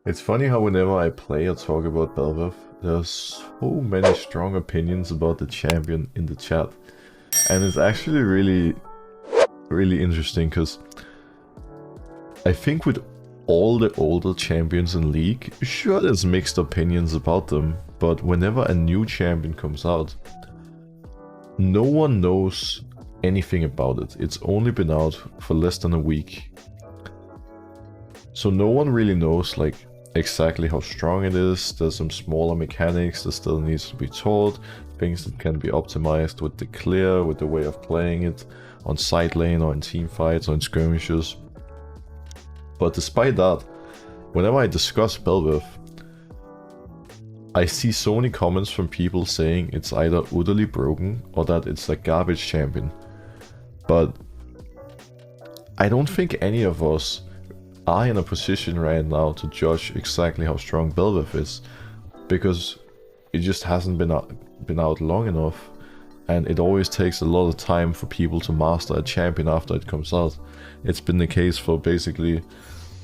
It's funny how whenever I play or talk about Bel'Veth, there's so many strong opinions about the champion in the chat. And it's actually really interesting, because I think with all the older champions in League, sure there's mixed opinions about them, but whenever a new champion comes out, no one knows anything about it. It's only been out for less than a week. So no one really knows like exactly how strong it is. There's some smaller mechanics that still needs to be taught, things that can be optimized with the clear, with the way of playing it on side lane or in team fights or in skirmishes. But despite that, whenever I discuss Bel'Veth, I see so many comments from people saying it's either utterly broken or that it's a garbage champion. But I don't think any of us are in a position right now to judge exactly how strong Bel'Veth is, because it just hasn't been out long enough, and it always takes a lot of time for people to master a champion after it comes out. It's been the case for basically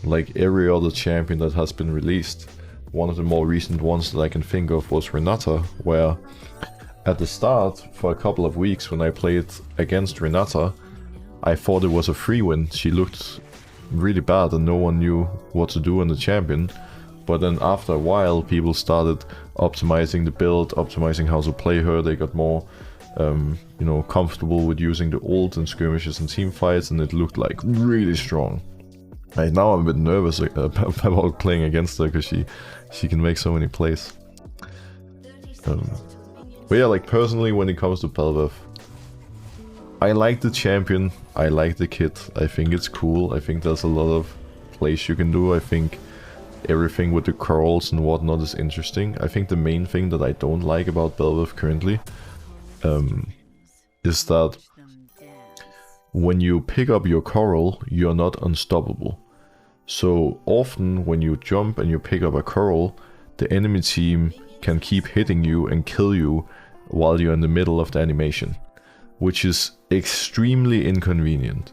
like every other champion that has been released. One of the more recent ones that I can think of was Renata, where at the start, for a couple of weeks when I played against Renata, I thought it was a free win. She looked really bad and no one knew what to do on the champion. But then after a while, people started optimizing the build, optimizing how to play her. They got more, you know, comfortable with using the ult in skirmishes and team fights, and it looked like really strong. Right now I'm a bit nervous about playing against her, because she can make so many plays. But yeah, like personally, when it comes to Bel'Veth, I like the champion, I like the kit, I think it's cool, I think there's a lot of plays you can do, I think everything with the corals and whatnot is interesting. I think the main thing that I don't like about Bel'Veth currently is that when you pick up your coral, you're not unstoppable. So often when you jump and you pick up a coral, the enemy team can keep hitting you and kill you while you're in the middle of the animation, which is extremely inconvenient.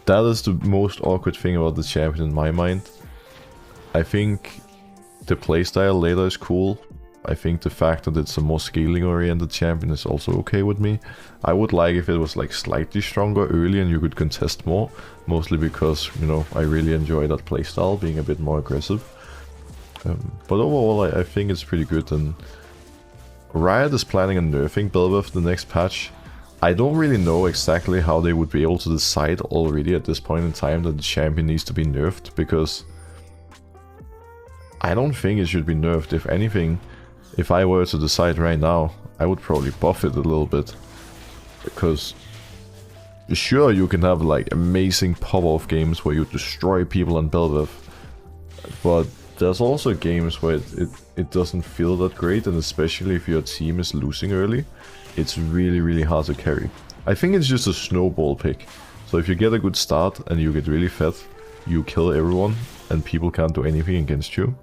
That is the most awkward thing about the champion in my mind. I think the playstyle later is cool. I think the fact that it's a more scaling oriented champion is also okay with me. I would like if it was like slightly stronger early and you could contest more, mostly because, you know, I really enjoy that playstyle, being a bit more aggressive. But overall I think it's pretty good, and Riot is planning on nerfing Bel'Veth the next patch. I don't really know exactly how they would be able to decide already at this point in time that the champion needs to be nerfed, because I don't think it should be nerfed. If anything, if I were to decide right now, I would probably buff it a little bit. Because sure, you can have like amazing pop-off games where you destroy people on Bel'Veth, but there's also games where it doesn't feel that great, and especially if your team is losing early, it's really hard to carry. I think it's just a snowball pick. So if you get a good start and you get really fed, you kill everyone and people can't do anything against you.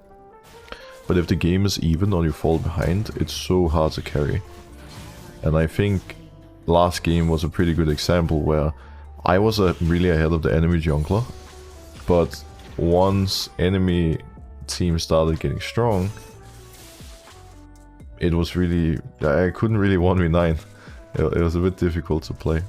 But if the game is even or you fall behind, it's so hard to carry. And I think last game was a pretty good example where I was really ahead of the enemy jungler, but once enemy team started getting strong, it was really, I couldn't really 1v9. It was a bit difficult to play.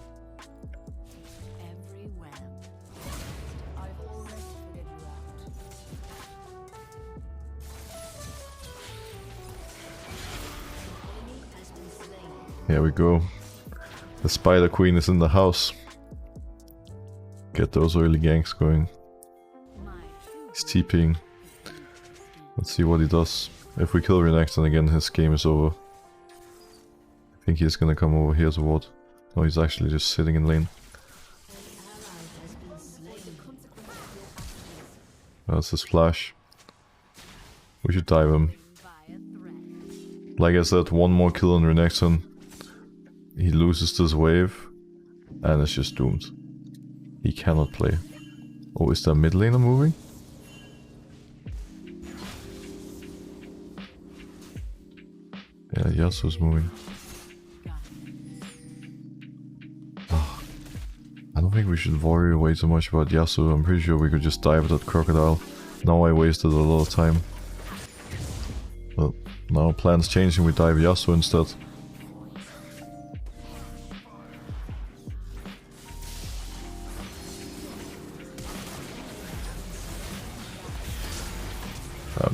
Here we go. The Spider Queen is in the house. Get those early ganks going. He's TPing. Let's see what he does. If we kill Renex, then again his game is over. I think he's gonna come over here to ward. No, he's actually just sitting in lane. That's his flash. We should dive him. Like I said, one more kill on Renekton. He loses this wave and it's just doomed. He cannot play. Oh, is there mid laner moving? Yeah, Yasuo's moving. Oh, I don't think we should worry way too much about Yasuo. I'm pretty sure we could just dive that crocodile. Now I wasted a lot of time. But now plans change and we dive Yasuo instead.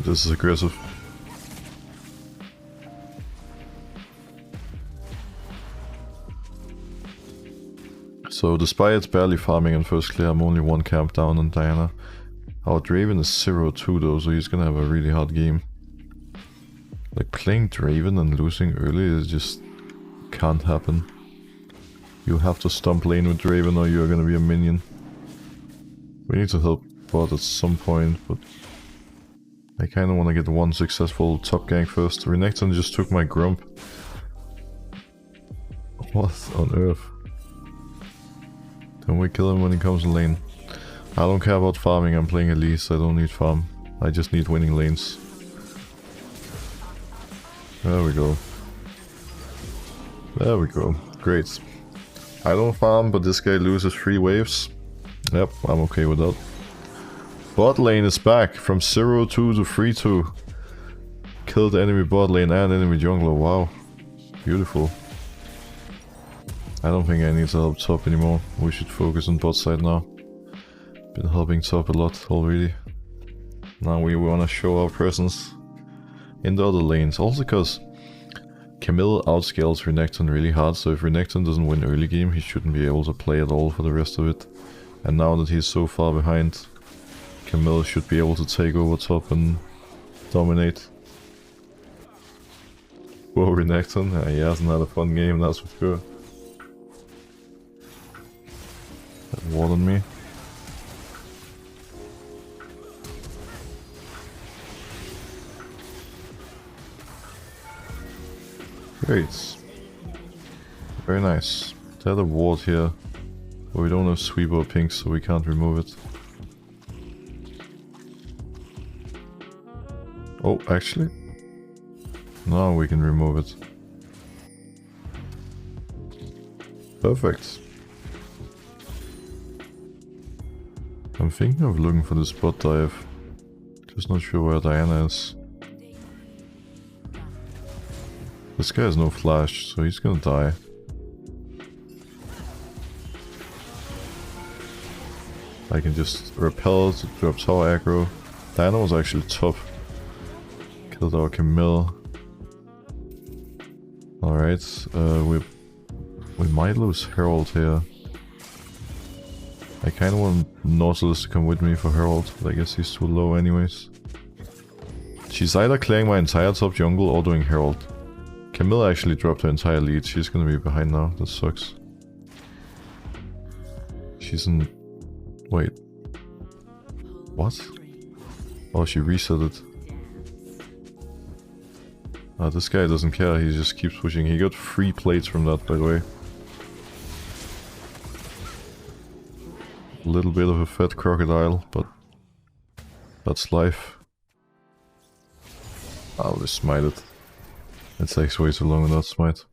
This is aggressive. So despite barely farming in first clear, I'm only one camp down on Diana. Our Draven is 0-2 though, so he's gonna have a really hard game. Like playing Draven and losing early is just can't happen. You have to stomp lane with Draven or you're gonna be a minion. We need to help bot at some point, but I kinda wanna get one successful top gank first. Renekton just took my Grump. What on earth? Can we kill him when he comes in lane? I don't care about farming, I'm playing Elise, I don't need farm. I just need winning lanes. There we go. There we go. Great. I don't farm, but this guy loses 3 waves. Yep, I'm okay with that. Bot lane is back from 0-2 to 3-2. Killed enemy bot lane and enemy jungler, wow. Beautiful. I don't think I need to help top anymore. We should focus on bot side now. Been helping top a lot already. Now we wanna show our presence in the other lanes. Also because Camille outscales Renekton really hard, so if Renekton doesn't win early game, he shouldn't be able to play at all for the rest of it. And now that he's so far behind, Camille should be able to take over top and dominate. Whoa, Renekton, he hasn't had a fun game, that's for sure. That ward on me. Great. Very nice. There's a ward here, but we don't have sweep or pink, so we can't remove it. Oh, actually? Now we can remove it. Perfect. I'm thinking of looking for the spot dive. Just not sure where Diana is. This guy has no flash, so he's gonna die. I can just repel to drop tower aggro. Diana was actually top. Killed our Camille. Alright, we might lose Herald here. I kinda want Nautilus to come with me for Herald, but I guess he's too low anyways. She's either clearing my entire top jungle or doing Herald. Camille actually dropped her entire lead, she's gonna be behind now, that sucks. She's in... wait. What? Oh, she reset it. This guy doesn't care, he just keeps pushing. He got 3 plates from that, by the way. A little bit of a fat crocodile, but that's life. I'll just smite it. It takes way too long on that smite.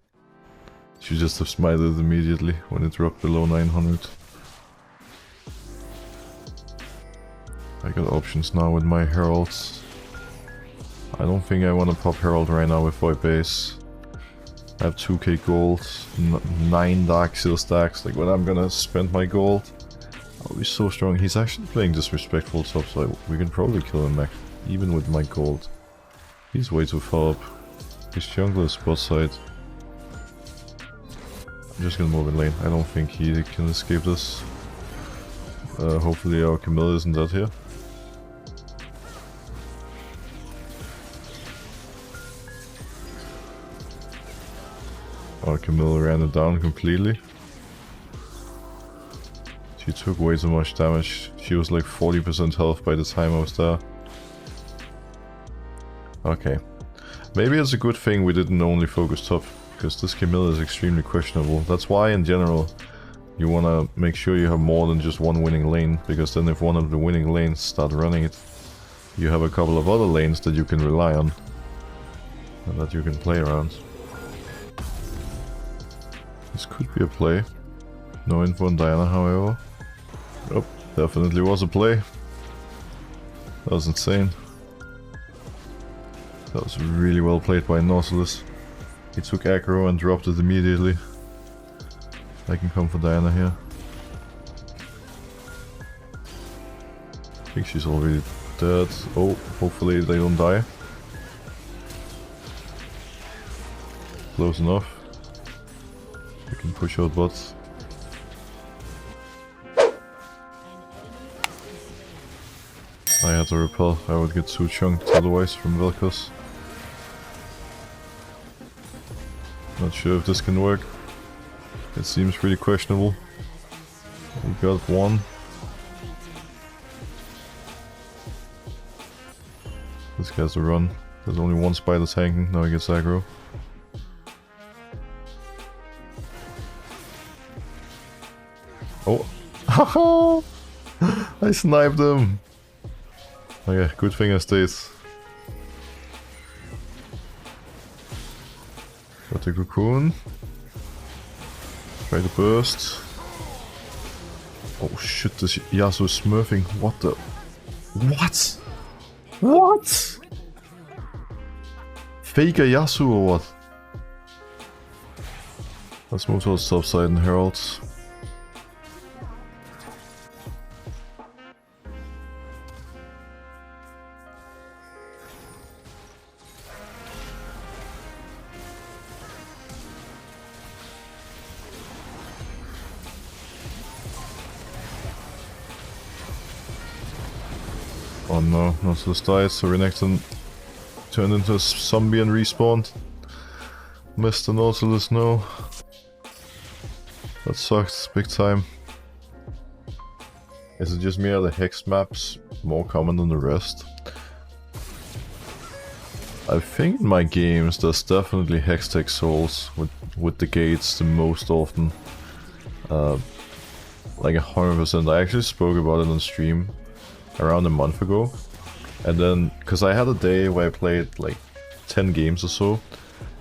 Should just have smited it immediately when it dropped below 900. I got options now with my heralds. I don't think I want to pop herald right now with Void Base. I have 2k gold, 9 Dark Seal stacks. Like when I'm gonna spend my gold, I'll be so strong. He's actually playing disrespectful top, so we can probably kill him even with my gold. He's way too far up. His jungler is bot side. I'm just gonna move in lane. I don't think he can escape this. Hopefully our Camille isn't dead here. Our Camille ran it down completely. She took way too much damage. She was like 40% health by the time I was there. Okay. Maybe it's a good thing we didn't only focus top, because this Camille is extremely questionable. That's why in general you wanna make sure you have more than just one winning lane, because then if one of the winning lanes start running it, you have a couple of other lanes that you can rely on and that you can play around. This could be a play. No info on Diana, however. Oh, definitely was a play. That was insane. That was really well played by Nautilus. He took aggro and dropped it immediately. I can come for Diana here. I think she's already dead. Oh, hopefully they don't die. Close enough. We can push out bots. I had to repel. I would get too chunked otherwise from Vel'Koz. Not sure if this can work. It seems pretty questionable. We got one. This guy's a run. There's only one spider tanking. Now he gets aggro. Oh! I sniped him! Okay, good thing I stayed. Got the cocoon. Try to burst. Oh shit, this Yasuo is smurfing. What the? What? What? Fake a Yasuo or what? Let's move towards top side and heralds. Oh no, Nautilus died, so Renekton turned into a zombie and respawned. Missed the Nautilus, no. That sucked, big time. Is it just me or the hex maps more common than the rest? I think in my games there's definitely Hextech souls with the gates the most often. Like 100%. I actually spoke about it on stream around a month ago, and then because I had a day where I played like 10 games or so,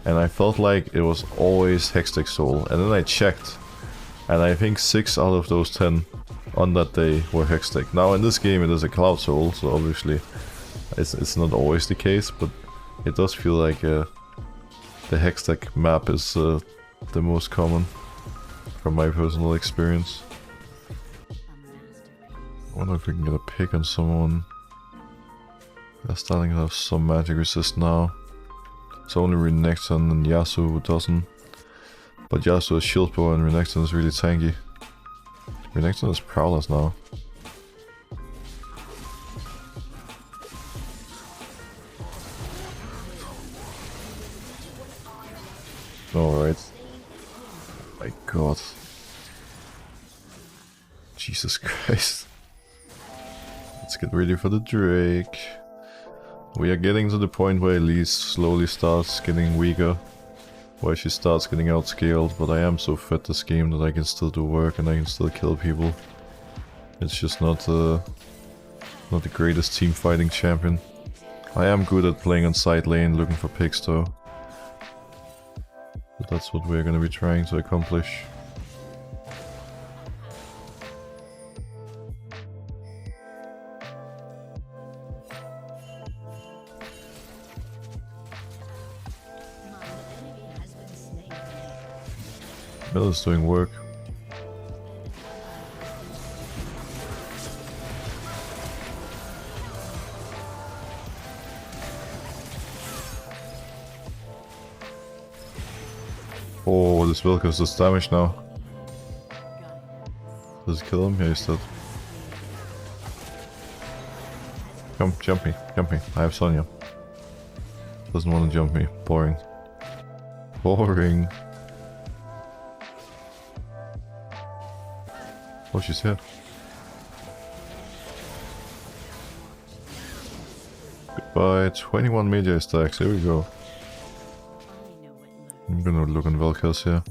and I felt like it was always Hextech Soul, and then I checked, and I think 6 out of those 10 on that day were Hextech. Now in this game it is a Cloud Soul, so obviously it's not always the case, but it does feel like the Hextech map is the most common from my personal experience. I wonder if we can get a pick on someone. They're starting to have some magic resist now. It's only Renekton and Yasuo who doesn't. But Yasuo is shield power and Renekton is really tanky. Renekton is Prowlers now. Alright. Oh my god. Jesus Christ. Let's get ready for the Drake. We are getting to the point where Elise slowly starts getting weaker. Where she starts getting outscaled, but I am so fed this game that I can still do work and I can still kill people. It's just not the greatest team fighting champion. I am good at playing on side lane, looking for picks though. But that's what we're gonna be trying to accomplish. Mill is doing work. Oh, this Vel'Koz does damage now. Does it kill him? Yeah, he's dead. Come, jump me, jump me. I have Sonya. Doesn't want to jump me. Boring. Boring. Oh, she's here. Goodbye. 21 media stacks. Here we go. I'm gonna look on Vel'Koz here.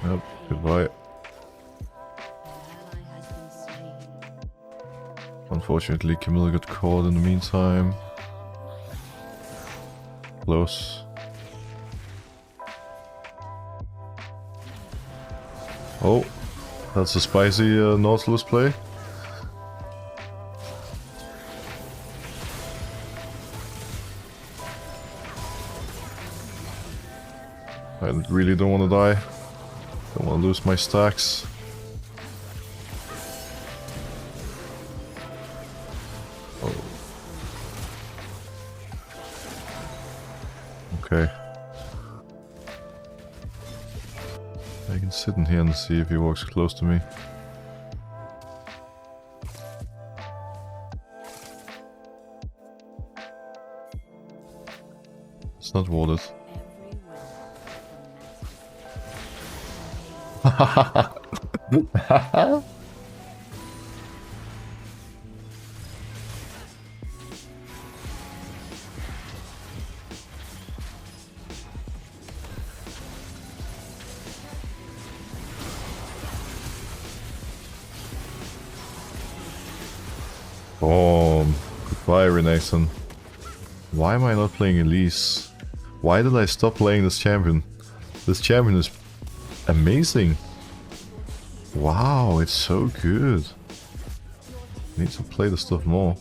Yep, goodbye. Unfortunately, Camille got caught in the meantime. Close. Oh, that's a spicy Nautilus play. I really don't want to die. Don't want to lose my stacks. Oh. Okay. I can sit in here and see if he walks close to me. It's not warded. Boom. Goodbye, Renaissance. Why am I not playing Elise? Why did I stop playing this champion? This champion is amazing. Wow, it's so good. I need to play the stuff more.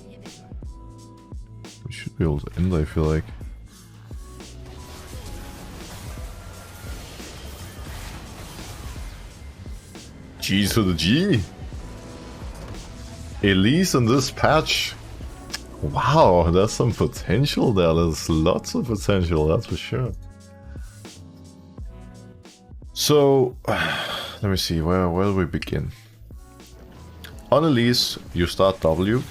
We should be able to end, I feel like. G's to the G. Elise in this patch. Wow, there's some potential there. There's lots of potential, that's for sure. So, let me see, where do we begin? On Elise, you start W.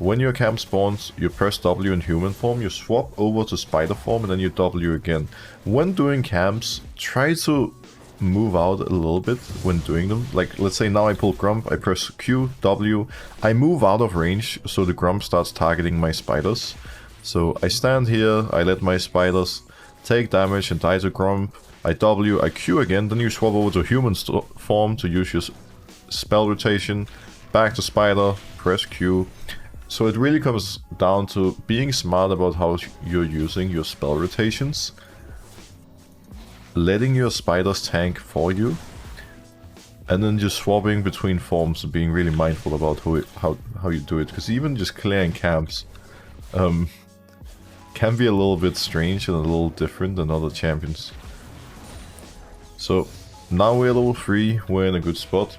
When your camp spawns, you press W in human form, you swap over to spider form, and then you W again. When doing camps, try to move out a little bit when doing them. Like, let's say now I pull Grump, I press Q, W, I move out of range, so the Grump starts targeting my spiders. So I stand here, I let my spiders take damage and die to Grump. I W, I Q again, then you swap over to human form to use your spell rotation, back to spider, press Q. So it really comes down to being smart about how you're using your spell rotations, letting your spiders tank for you, and then just swapping between forms and being really mindful about how you do it. Because even just clearing camps can be a little bit strange and a little different than other champions. So now we're level 3, we're in a good spot.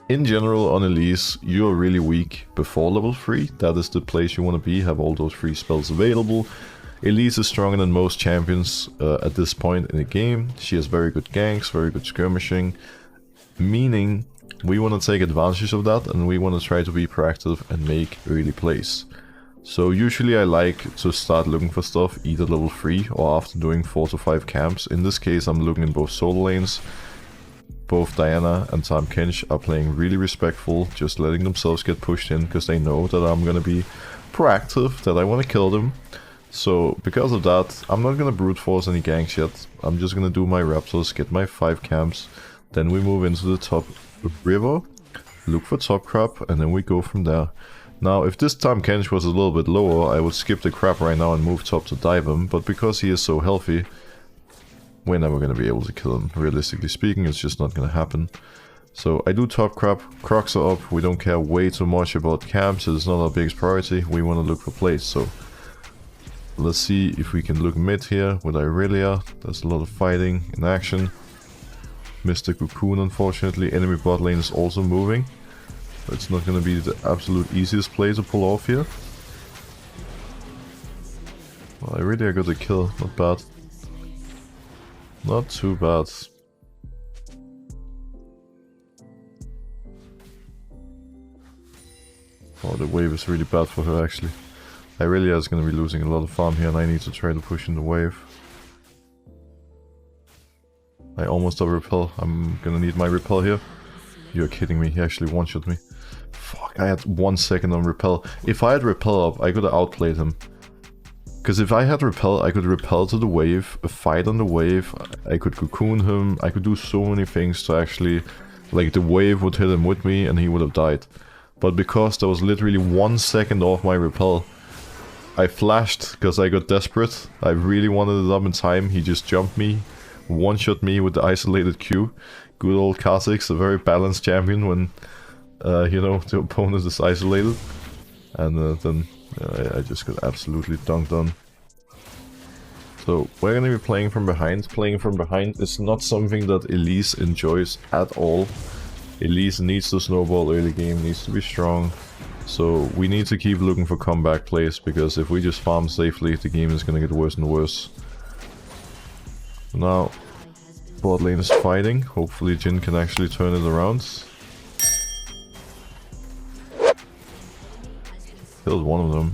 In general on Elise, you're really weak before level 3. That is the place you want to be, have all those free spells available. Elise is stronger than most champions at this point in the game. She has very good ganks, very good skirmishing, meaning we want to take advantage of that and we want to try to be proactive and make early plays. So usually I like to start looking for stuff either level 3 or after doing 4 to 5 camps. In this case I'm looking in both solo lanes. Both Diana and Tahm Kench are playing really respectful, just letting themselves get pushed in because they know that I'm going to be proactive, that I want to kill them. So because of that, I'm not going to brute force any ganks yet. I'm just going to do my Raptors, get my 5 camps, then we move into the top river, look for top crop, and then we go from there. Now, if this Tahm Kench was a little bit lower, I would skip the crap right now and move top to dive him, but because he is so healthy, we're never going to be able to kill him. Realistically speaking, it's just not going to happen. So I do top crop, crocs are up, we don't care way too much about camps, it's not our biggest priority, we want to look for plays. So let's see if we can look mid here with Irelia. There's a lot of fighting in action. Mr. Cocoon, unfortunately. Enemy bot lane is also moving. It's not going to be the absolute easiest play to pull off here. Well, Irelia got a kill, not bad. Not too bad. Oh, the wave is really bad for her actually. Irelia is going to be losing a lot of farm here and I need to try to push in the wave. I almost have repel. I'm going to need my repel here. You're kidding me, he actually one-shot me. Fuck, I had 1 second on repel. If I had repel up, I could have outplayed him. Because if I had repel, I could repel to the wave, fight on the wave, I could cocoon him, I could do so many things to actually... Like, the wave would hit him with me and he would have died. But because there was literally 1 second off my repel, I flashed because I got desperate. I really wanted it up in time, he just jumped me one-shot me with the isolated Q. Good old Kha'Zix, a very balanced champion when, you know, the opponent is isolated. And then I just got absolutely dunked on. So we're gonna be playing from behind. Playing from behind is not something that Elise enjoys at all. Elise needs to snowball early game, needs to be strong. So we need to keep looking for comeback plays, because if we just farm safely, the game is gonna get worse and worse. Now, bot lane is fighting. Hopefully Jhin can actually turn it around. Killed one of them.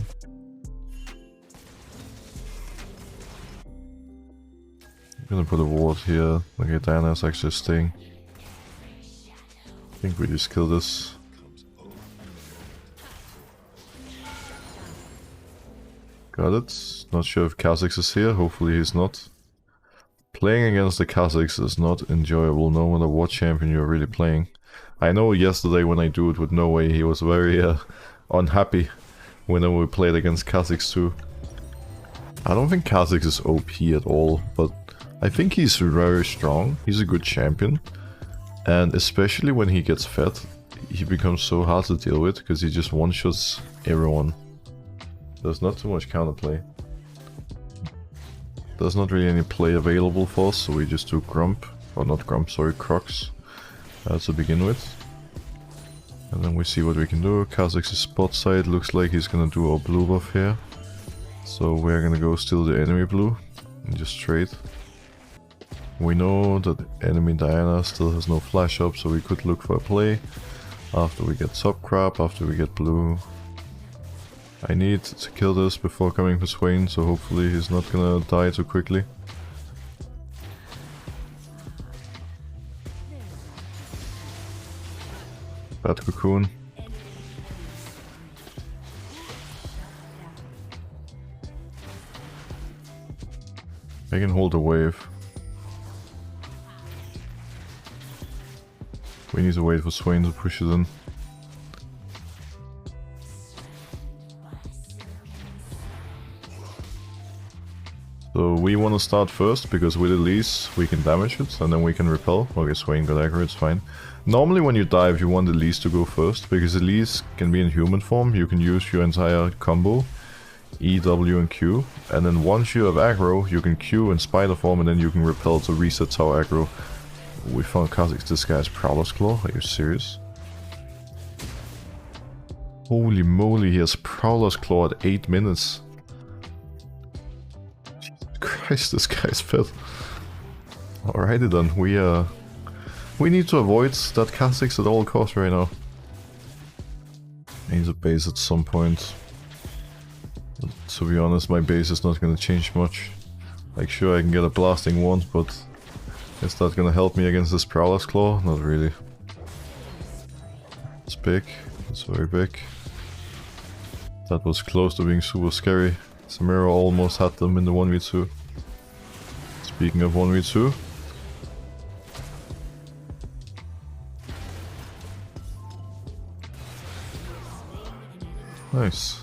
I'm gonna put a ward here. Okay, Diana's actually staying. I think we just kill this. Got it. Not sure if Kha'Zix is here. Hopefully he's not. Playing against the Kha'Zix is not enjoyable, no matter what champion you're really playing. I know yesterday when I do it with No Way, he was very unhappy when we played against Kha'Zix too. I don't think Kha'Zix is OP at all, but I think he's very strong. He's a good champion. And especially when he gets fed, he becomes so hard to deal with, because he just one-shots everyone. There's not too much counterplay. There's not really any play available for us, so we just do Grump. Or not Grump, sorry, Crocs. To begin with. And then we see what we can do. Kha'Zix's spot side looks like he's gonna do our blue buff here. So we're gonna go steal the enemy blue and just trade. We know that enemy Diana still has no flash up, so we could look for a play after we get top crab, after we get blue. I need to kill this before coming for Swain, so hopefully he's not gonna die too quickly. Bad cocoon. I can hold the wave. We need to wait for Swain to push it in. So we want to start first, because with Elise we can damage it and then we can repel. Okay, Swain got aggro, it's fine. Normally when you dive you want Elise to go first, because Elise can be in human form. You can use your entire combo, E, W and Q, and then once you have aggro you can Q in spider form and then you can repel to reset tower aggro. We found Kha'Zix, this guy's Prowler's Claw, are you serious? Holy moly, he has Prowler's Claw at 8 minutes. Christ, this guy's fed. Alrighty then, we need to avoid that Kha'Zix at all costs right now. I need a base at some point. But to be honest, my base is not gonna change much. Like, sure, I can get a blasting wand, but is that gonna help me against this Prowler's Claw? Not really. It's big. It's very big. That was close to being super scary. Samira almost had them in the 1v2. Speaking of 1v2. Nice.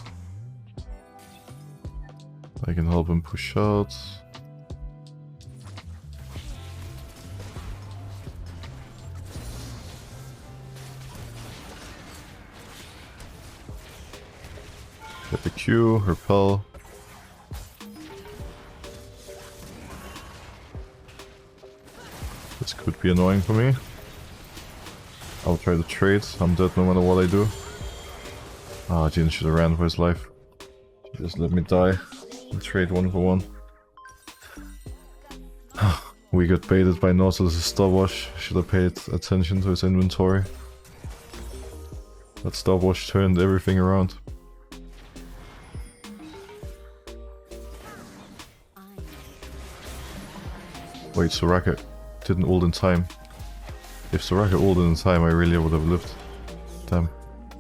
I can help him push out. Get the Q, repel. This could be annoying for me. I'll try to trade. I'm dead no matter what I do. Ah, Jhin should have ran for his life. Just let me die and trade 1 for 1. We got baited by Nautilus' stopwatch. Should have paid attention to his inventory. That stopwatch turned everything around. Wait, Soraka didn't ult in time. If Soraka ulted in time, I really would have lived. Damn,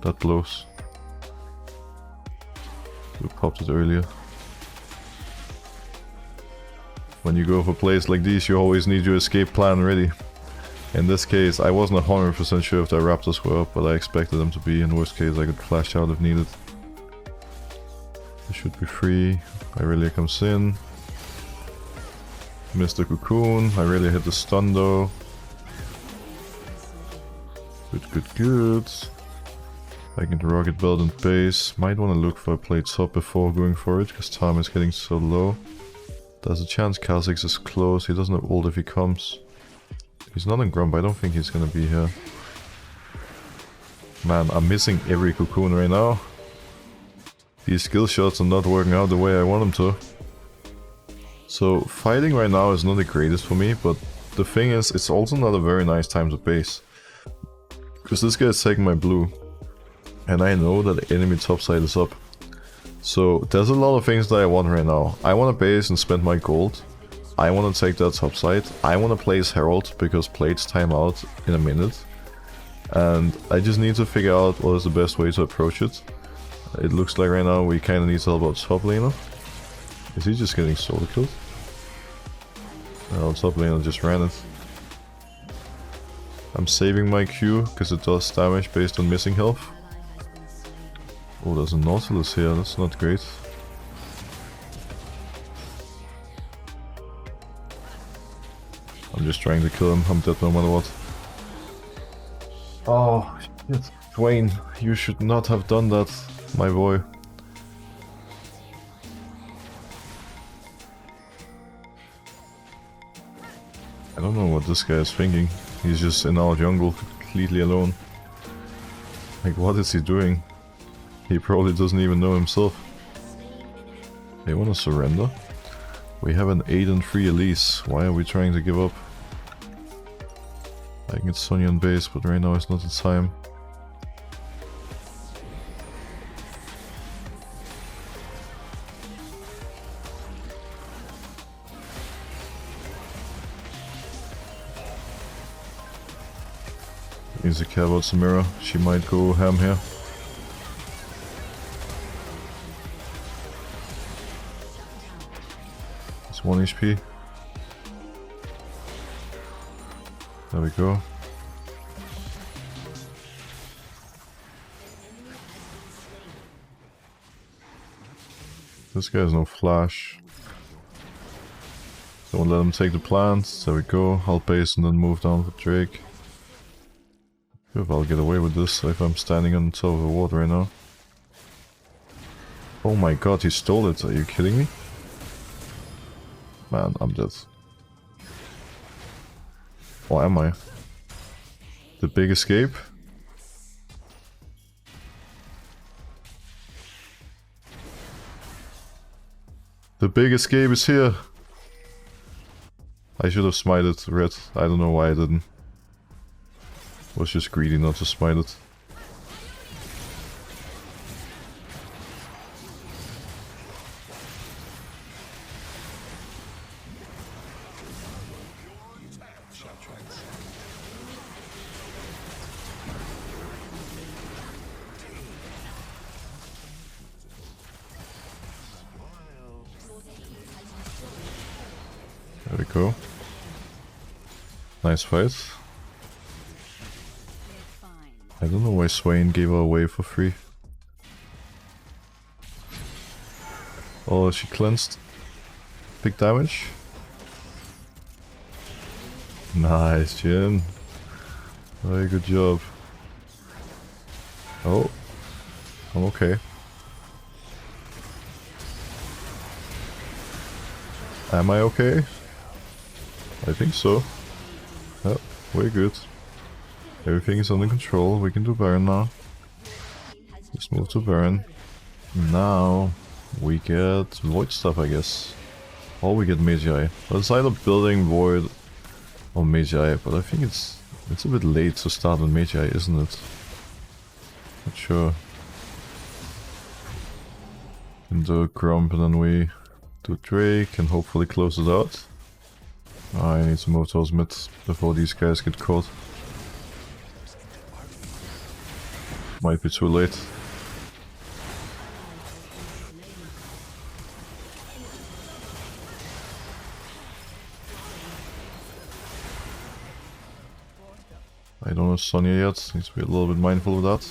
that blows. We popped it earlier. When you go for plays like these, you always need your escape plan ready. In this case, I wasn't 100% sure if the Raptors were up, but I expected them to be. In worst case, I could flash out if needed. It should be free. Irelia comes in. Missed the cocoon. I really hit the stun though. Good, good, good. Back into rocket belt and base. Might want to look for a plate top before going for it, because time is getting so low. There's a chance Kha'Zix is close. He doesn't have ult if he comes. He's not in Grump. I don't think he's gonna be here. Man, I'm missing every cocoon right now. These skill shots are not working out the way I want them to. So fighting right now is not the greatest for me, but the thing is, it's also not a very nice time to base. Because this guy is taking my blue. And I know that the enemy topside is up. So there's a lot of things that I want right now. I want to base and spend my gold. I want to take that topside. I want to place Herald because plates time out in a minute. And I just need to figure out what is the best way to approach it. It looks like right now we kind of need to help out top laner. Is he just getting solo killed? No, top laner just ran it. I'm saving my Q because it does damage based on missing health. Oh, there's a Nautilus here, that's not great. I'm just trying to kill him, I'm dead no matter what. Oh, shit. Dwayne, you should not have done that, my boy. I don't know what this guy is thinking. He's just in our jungle, completely alone. Like, what is he doing? He probably doesn't even know himself. They want to surrender? We have an 8 and 3 Elise. Why are we trying to give up? I can get Sonya on base, but right now is not the time. Needs to care about Samira. She might go ham here. It's 1 HP. There we go. This guy has no flash. Don't let him take the plants. There we go. I'll base and then move down for Drake. If I'll get away with this if I'm standing on top of the water right now. Oh my god, he stole it. Are you kidding me? Man, I'm dead. Or am I? The big escape? The big escape is here! I should have smited red. I don't know why I didn't. Was just greedy not to smite it. There we go. Nice fight. I don't know why Swain gave her away for free. Oh, she cleansed. Big damage. Nice, Jin. Very good job. Oh, I'm okay. Am I okay? I think so. Yep, we're good. Everything is under control. We can do Baron now. Just move to Baron. Now we get Void stuff, I guess. Or we get Magi. Well, it's either building Void or Magi, but I think it's a bit late to start on Magi, isn't it? Not sure. We can do Grump and then we do Drake and hopefully close it out. I need to move towards mid before these guys get caught. Might be too late. I don't have Sonya yet, need to be a little bit mindful of that.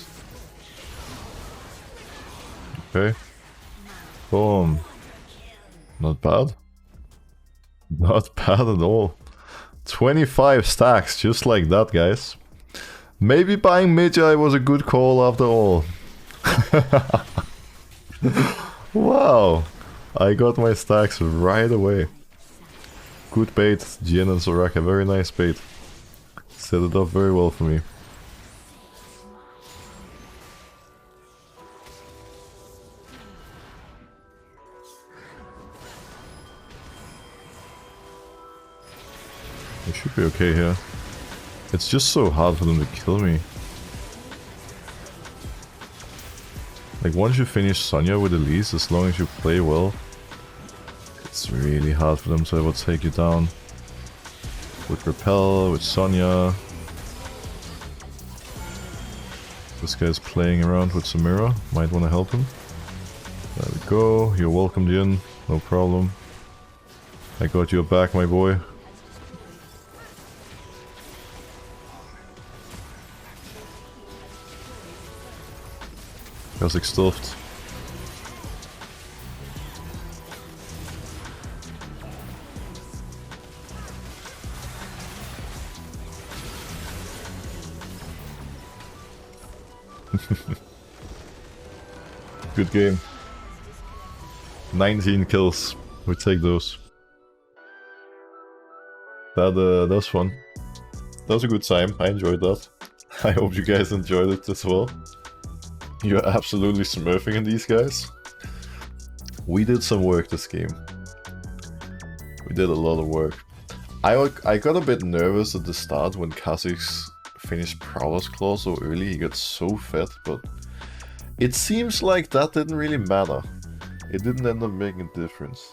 Okay. Boom. Not bad. Not bad at all. 25 stacks, just like that, guys. Maybe buying Magi was a good call after all. Wow, I got my stacks right away. Good bait, Jin and Soraka, very nice bait. Set it up very well for me. I should be okay here. It's just so hard for them to kill me. Like, once you finish Sonya with Elise, as long as you play well, it's really hard for them to ever take you down. With Repel, with Sonya. This guy's playing around with Samira, might want to help him. There we go, you're welcome, Jin, no problem. I got your back, my boy. Classic stuffed. Good game. 19 kills. We take those. That was fun. That was a good time. I enjoyed that. I hope you guys enjoyed it as well. You're absolutely smurfing in these guys. We did some work this game. We did a lot of work. I got a bit nervous at the start when Kha'Zix finished Prowler's Claw so early. He got so fed, but it seems like that didn't really matter. It didn't end up making a difference.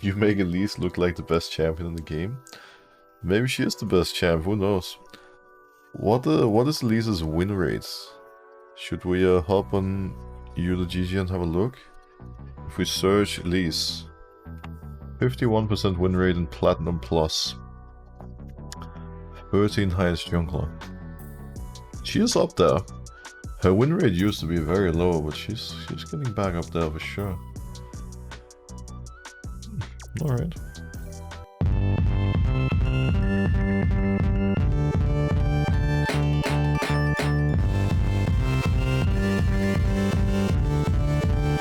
You make Elise look like the best champion in the game. Maybe she is the best champ, who knows? What is Elise's win rates? Should we hop on ULGG and have a look? If we search Elise, 51% win rate in Platinum Plus, 13 highest jungler. She is up there. Her win rate used to be very low, but she's getting back up there for sure. Alright.